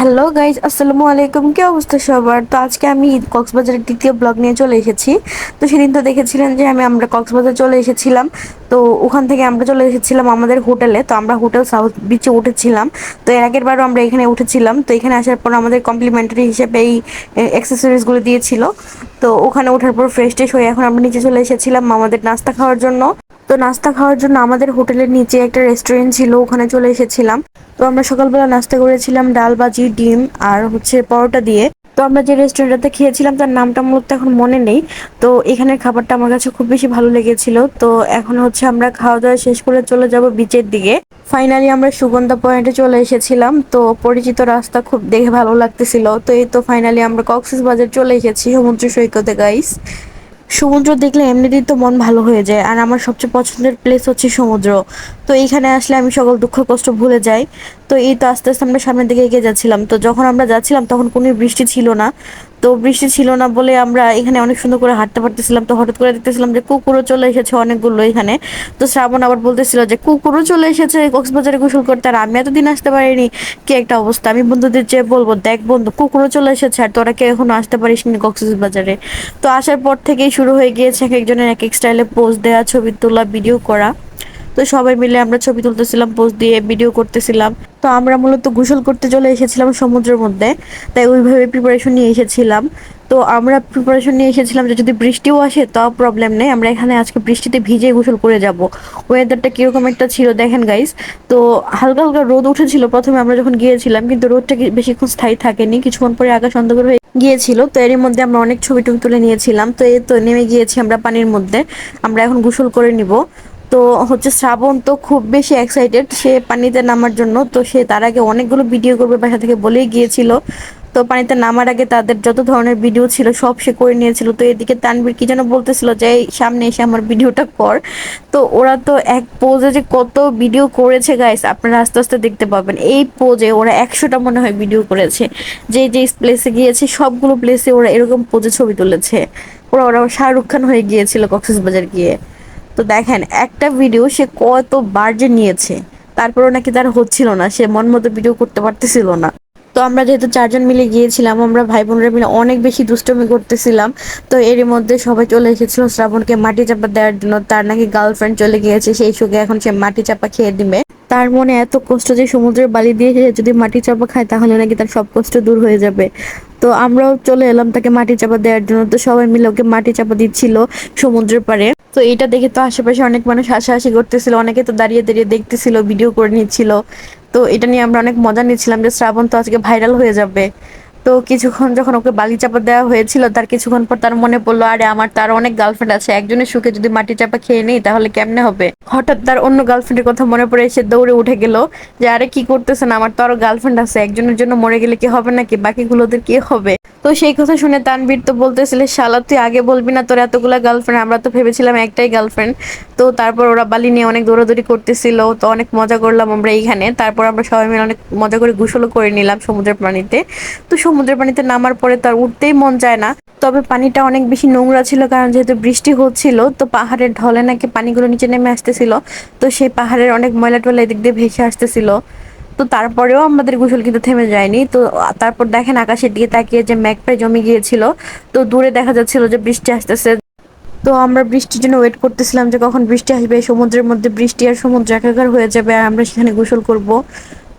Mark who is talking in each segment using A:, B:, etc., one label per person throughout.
A: Hello guys, আসসালামু আলাইকুম। কি অবস্থা সবার? তো আজকে আমি কক্সবাজারের দ্বিতীয় ব্লগ নিয়ে চলে এসেছি। তো সেদিন তো দেখেছিলেন যে আমরা কক্সবাজার চলে এসেছিলাম। তো ওখান থেকে আমরা চলে এসেছিলাম আমাদের হোটেলে। তো আমরা হোটেল সাউথ বিচে উঠেছিলাম। তো এর আগের বারও আমরা এখানে উঠেছিলাম। তো এখানে আসার পর আমাদের কমপ্লিমেন্টারি হিসেবে এই অ্যাক্সেসরিজগুলো দিয়েছিল। তো ওখানে ওঠার পর ফ্রেশ ট্রেশ হয়ে এখন আমরা নিচে চলে এসেছিলাম আমাদের নাস্তা খাওয়ার জন্য। তো নাস্তা খাওয়ার জন্য আমাদের হোটেলের নিচে একটা রেস্টুরেন্ট ছিল, ওখানে চলে এসেছিলাম। তো আমরা সকালবেলা নাস্তা করেছিলাম ডাল ভাজি ডিম আর পরোটা দিয়ে। তো আমরা যে রেস্টুরেন্টটাতে খেয়েছিলাম তার নামটা মূলত এখন মনে নেই। তো এখানের খাবারটা আমার কাছে খুব বেশি ভালো লেগেছিল। তো এখন আমরা খাওয়া দাওয়া শেষ করে চলে যাব বিচের দিকে। ফাইনালি আমরা সুগন্ধা পয়েন্টে চলে এসেছিলাম। তো পরিচিত রাস্তা খুব দেখে ভালো লাগতেছিল। তো এই তো ফাইনালি আমরা কক্সবাজার চলে এসেছি সমুদ্র সৈকতে গাইস। সমুদ্র দেখলে এমনিতেই তো মন ভালো হয়ে যায়, আর আমার সবচেয়ে পছন্দের প্লেস হচ্ছে সমুদ্র। তো এইখানে আসলে আমি সকল দুঃখ কষ্ট ভুলে যাই। তো এই তো আস্তে আস্তে আমরা সামনের দিকে এগিয়ে যাচ্ছিলাম। তো যখন আমরা যাচ্ছিলাম তখন কোনো বৃষ্টি ছিল না। তো বৃষ্টি ছিল না বলে আমরা এখানে অনেক সুন্দর করে হাঁটতে পারতেছিলাম। তো হঠাৎ করে দেখতেছিলাম যে কুকুরও চলে এসেছে অনেকগুলো এখানে। তো শ্রাবণ আবার বলতেছিল যে কুকুরও চলে এসেছে কক্সবাজারে গোসল করতে, আর আমি এতদিন আসতে পারিনি। কি একটা অবস্থা! আমি বন্ধুদের যে বলবো, দেখ বন্ধু, কুকুরও চলে এসেছে আর তোরা কেউ এখনো আসতে পারিসনি কক্সবাজারে। তো আসার পর থেকেই শুরু হয়ে গিয়েছে এক একজনের এক এক স্টাইলে পোজ দেওয়া, ছবি তোলা, ভিডিও করা। তো সবাই মিলে আমরা ছবি তুলতেছিলাম, পোজ দিয়ে ভিডিও করতেছিলাম। তো আমরা মূলত গোসল করতে চলে এসেছিলাম সমুদ্রের মধ্যে। তাই ওইভাবে প্রিপারেশন নিয়ে এসেছিলাম। তো আমরা প্রিপারেশন নিয়ে এসেছিলাম যে যদি বৃষ্টিও আসে তাও প্রবলেম নেই, আমরা এখানে আজকে বৃষ্টিতে ভিজে গোসল করে যাব। ওয়েদারটা কিরকম একটা ছিল দেখেন গাইস। তো হালকা হালকা রোদ উঠেছিল প্রথমে আমরা যখন গিয়েছিলাম, কিন্তু রোদটা বেশিক্ষণ স্থায়ী থাকেনি, কিছুক্ষণ পরে আকাশ অন্ধকার হয়ে গিয়েছিল। তো এরই মধ্যে আমরা অনেক ছবি টবি তুলে নিয়েছিলাম। তো এই তো নেমে গিয়েছি আমরা পানির মধ্যে। আমরা এখন গোসল করে নিব। তো শ্রাবণ তো খুব বেশি এক্সাইটেড সে পানিতে নামার জন্য। তো সে তার আগে অনেকগুলো ভিডিও করবে বাসা থেকে বলেই গিয়েছিল। তো পানিতে নামার আগে তাদের যত ধরনের ভিডিও ছিল সব সে করে নিয়েছিল। তো এদিকে তানভীর কি যেন বলতেছিল যে এই সামনে এসে আমার ভিডিওটা কর। তো ওরা তো এক পোজে যে কত ভিডিও করেছে গাইস, আপনারা আস্তে আস্তে দেখতে পাবেন। এই পোজে ওরা 100টা মনে হয় ভিডিও করেছে। যে যে প্লেসে গিয়েছে সবগুলো প্লেসে ওরা এরকম পোজে ছবি তুলেছে। ওরা ওরা শাহরুখ খান হয়ে গিয়েছিল কক্সবাজার গিয়ে। তো দেখেন একটা ভিডিও সে কতবার যে নিয়েছে, তারপরও নাকি তার হচ্ছিল না, সে মন মতো ভিডিও করতে পারতেছিল না। তো আমরা যেহেতু চারজন মিলে গিয়েছিলাম, আমরা ভাই বোনরা মিলে অনেক বেশি দুষ্টমি করতেছিলাম। তো এরই মধ্যে সবাই চলে এসেছিল শ্রাবণকে মাটি চাপা দেওয়ার জন্য। তার নাকি গার্লফ্রেন্ড চলে গিয়েছে, সেই সুখে এখন সে মাটি চাপা খেয়ে দিবে। তার মনে এত কষ্ট যে সমুদ্রের বালি দিয়ে সে যদি মাটি চাপা খায় তাহলে নাকি তার সব কষ্ট দূর হয়ে যাবে। তো আমরাও চলে এলাম তাকে মাটি চাপা দেওয়ার জন্য। তো সবাই মিলে ওকে মাটি চাপা দিচ্ছিল সমুদ্রের পাড়ে। তো এটা দেখে তো আশেপাশে অনেক মানুষ হাসাহাসি করতেছিল, অনেকে তো দাঁড়িয়ে দাঁড়িয়ে দেখতেছিল, ভিডিও করে নিচ্ছিল। তো এটা নিয়ে আমরা অনেক মজা নিচ্ছিলাম যে শ্রাবণ তো আজকে ভাইরাল হয়ে যাবে। তো কিছুক্ষণ যখন ওকে বালি চাপা দেওয়া হয়েছিল, তার কিছুক্ষণ পর তার মনে পড়লো, আরে আমার তার অনেক গার্লফ্রেন্ড আছে, একজনের সুখে যদি মাটি চাপা খেয়ে নেই তাহলে কেমনে হবে। হঠাৎ তার অন্য গার্লফ্রেন্ডের কথা মনে পড়ে সে দৌড়ে উঠে গেল যে আরে কি করতেছেন, আমার তো আরো গার্লফ্রেন্ড আছে, একজনের জন্য মরে গেলে কি হবে নাকি, বাকিগুলোদের কি হবে। তো সেই কথা শুনে তানবীর তো বলতেছিল, শালা তুই আগে বলবি না তোর এতগুলা গার্লফ্রেন্ড, আমরা তো ভেবেছিলাম একটাই গার্লফ্রেন্ড। তো তারপর ওরা বালি নিয়ে অনেক দৌড়াদৌড়ি করতেছিল। তো অনেক মজা করলাম আমরা এইখানে। তারপর আমরা সবাই মিলে অনেক মজা করে গোসলও করে নিলাম সমুদ্রের পানিতে। তো সমুদ্রের পানিতে নামার পরে তার উঠতেই মন চায় না। তবে পানিটা অনেক বেশি নোংরা ছিল, কারণ যেহেতু বৃষ্টি হচ্ছিল। তো পাহাড়ের ঢলে নাকি পানিগুলো নিচে নেমে আসতেছিল। তো সেই পাহাড়ের অনেক ময়লা টয়লা এদিক দিয়ে ভেসে আসতেছিল। তো তারপরেও আমাদের গোসল কিন্তু থেমে যায়নি। তো তারপর দেখেন আকাশের দিকে তাকিয়ে যে মেঘ প্রায় জমে গিয়েছিল। তো দূরে দেখা যাচ্ছিল যে বৃষ্টি আসতেছে। তো আমরা বৃষ্টির জন্য ওয়েট করতেছিলাম যে কখন বৃষ্টি আসবে, সমুদ্রের মধ্যে বৃষ্টি আর সমুদ্র একাকার হয়ে যাবে আর আমরা সেখানে গোসল করব।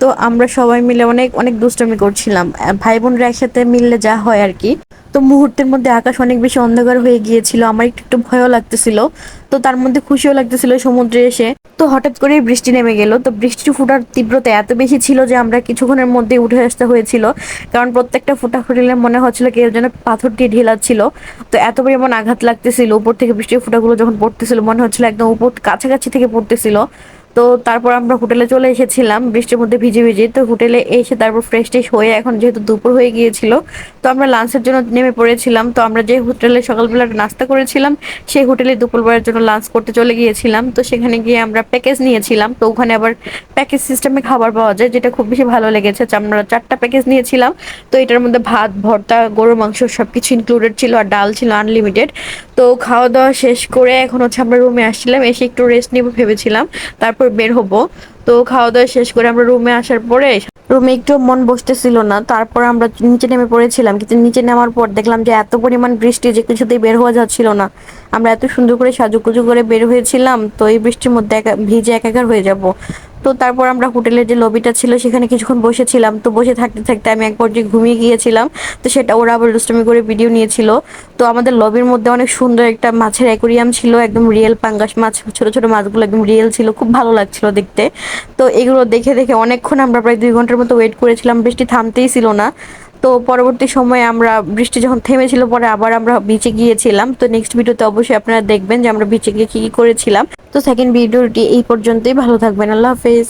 A: তো আমরা সবাই মিলে অনেক অনেক দুষ্টমি করছিলাম, ভাই বোনরা একসাথে মিললে যা হয় আর কি। তো মুহূর্তের মধ্যে আকাশ অনেক বেশি অন্ধকার হয়ে গিয়েছিল, আমার একটু একটু ভয়ও লাগতেছিল। তো তার মধ্যে খুশিও লাগতেছিল সমুদ্রে এসে। তো হঠাৎ করে বৃষ্টি নেমে গেল। তো বৃষ্টি ফোঁটার তীব্রতা এত বেশি ছিল যে আমরা কিছুক্ষণের মধ্যে উঠে আসতে হয়েছিল, কারণ প্রত্যেকটা ফোঁটা ফুটিলে মনে হচ্ছিল কেউ যেন পাথর দিয়ে ঢেলাচ্ছিল। তো এত পরিমাণ আঘাত লাগতেছিল, উপর থেকে বৃষ্টির ফোঁটাগুলো যখন পড়তেছিল মনে হচ্ছিল একদম উপর কাছাকাছি থেকে পড়তেছিল। তো তারপর আমরা হোটেলে চলে এসেছিলাম বৃষ্টির মধ্যে ভিজে ভিজে। তো হোটেলে এসে তারপর ফ্রেশ ট্রেশ হয়ে এখন যেহেতু দুপুর হয়ে গিয়েছিল, তো আমরা লাঞ্চের জন্য নেমে পড়েছিলাম। তো আমরা যে হোটেলে সকালবেলা নাস্তা করেছিলাম সেই হোটেলে দুপুরবেলার জন্য লাঞ্চ করতে চলে গিয়েছিলাম। তো সেখানে গিয়ে আমরা প্যাকেজ নিয়েছিলাম। তো ওখানে আবার প্যাকেজ সিস্টেমে খাবার পাওয়া যায়, যেটা খুব বেশি ভালো লেগেছে। তো আমরা 4টা প্যাকেজ নিয়েছিলাম। তো এটার মধ্যে ভাত ভর্তা গরুর মাংস সবকিছু ইনক্লুডেড ছিল, আর ডাল ছিল আনলিমিটেড। তো খাওয়া দাওয়া শেষ করে এখন আমরা রুমে আসছিলাম, এসে একটু রেস্ট নিব ভেবেছিলাম, তারপর বের হব। তো তো খাওয়া দাওয়া শেষ করে আমরা রুমে আসার পরে রুমে একটু মন বসতেছিল না, তারপর আমরা নিচে নেমে পড়েছিলাম, কিন্তু নিচে নামার পর দেখলাম যে এত পরিমাণ বৃষ্টি যে কিছুতেই বের হওয়া যাচ্ছিল না। আমরা এত সুন্দর করে সাজুগুজু করে বের হয়েছিলাম, তো এই বৃষ্টির মধ্যে ভিজে একাকার হয়ে যাব। তো তারপর আমরা হোটেলের যে লবিটা ছিল সেখানে কিছুক্ষণ বসেছিলাম, তো বসে থাকতে থাকতে আমি এক পর্যায়ে ঘুমিয়ে গিয়েছিলাম। তো সেটা ওরা আবার দুষ্টামি করে ভিডিও নিয়েছিল। তো আমাদের লবির মধ্যে অনেক সুন্দর একটা মাছের অ্যাকোরিয়াম ছিল, একদম রিয়েল পাঙ্গাস মাছ, ছোট ছোট মাছগুলো একদম রিয়েল ছিল, খুব ভালো লাগছিল দেখতে। তো এগুলো দেখে দেখে অনেকক্ষণ আমরা প্রায় 2 ঘন্টার মতো ওয়েট করেছিলাম, বৃষ্টি থামতেই ছিল না। তো পরবর্তী সময়ে আমরা বৃষ্টি যখন থেমেছিল পরে আবার আমরা বিচে গিয়েছিলাম। তো নেক্সট ভিডিওতে অবশ্যই আপনারা দেখবেন যে আমরা বিচে গিয়ে কি কি করেছিলাম। তো সেকেন্ড ভিডিওটি এই পর্যন্তই, ভালো থাকবেন, আল্লাহ হাফেজ।